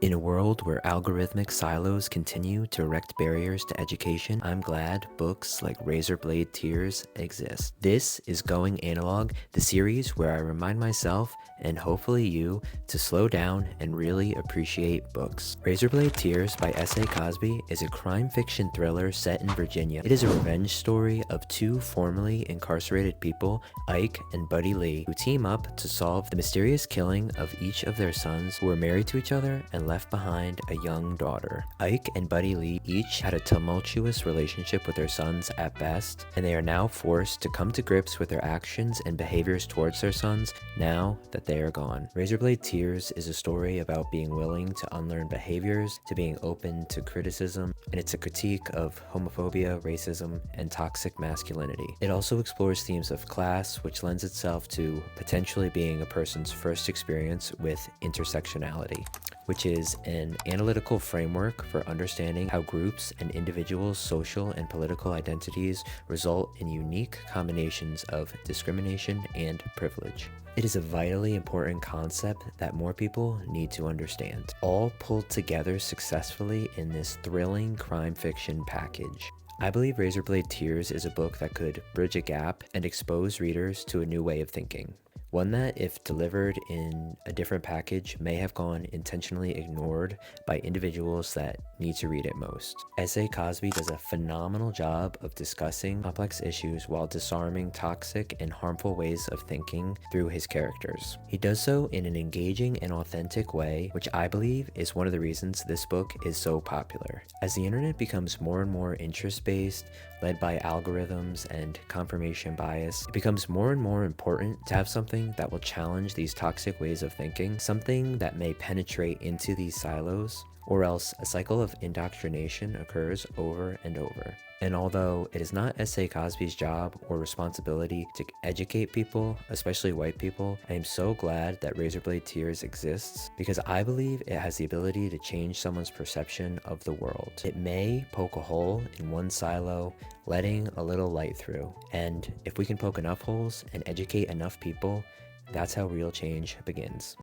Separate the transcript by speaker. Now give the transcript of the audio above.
Speaker 1: In a world where algorithmic silos continue to erect barriers to education, I'm glad books like Razorblade Tears exist. This is Going Analog, the series where I remind myself, and hopefully you, to slow down and really appreciate books. Razorblade Tears by S.A. Cosby is a crime fiction thriller set in Virginia. It is a revenge story of two formerly incarcerated people, Ike and Buddy Lee, who team up to solve the mysterious killing of each of their sons who were married to each other and left behind a young daughter. Ike and Buddy Lee each had a tumultuous relationship with their sons at best, and they are now forced to come to grips with their actions and behaviors towards their sons now that they are gone. Razorblade Tears is a story about being willing to unlearn behaviors, to being open to criticism, and it's a critique of homophobia, racism, and toxic masculinity. It also explores themes of class, which lends itself to potentially being a person's first experience with intersectionality, which is an analytical framework for understanding how groups and individuals' social and political identities result in unique combinations of discrimination and privilege. It is a vitally important concept that more people need to understand, all pulled together successfully in this thrilling crime fiction package. I believe Razorblade Tears is a book that could bridge a gap and expose readers to a new way of thinking. One that, if delivered in a different package, may have gone intentionally ignored by individuals that need to read it most. S.A. Cosby does a phenomenal job of discussing complex issues while disarming toxic and harmful ways of thinking through his characters. He does so in an engaging and authentic way, which I believe is one of the reasons this book is so popular. As the internet becomes more and more interest-based, led by algorithms and confirmation bias, it becomes more and more important to have something that will challenge these toxic ways of thinking, something that may penetrate into these silos, or else a cycle of indoctrination occurs over and over. And although it is not S.A. Cosby's job or responsibility to educate people, especially white people, I am so glad that Razorblade Tears exists because I believe it has the ability to change someone's perception of the world. It may poke a hole in one silo, letting a little light through. And if we can poke enough holes and educate enough people, that's how real change begins.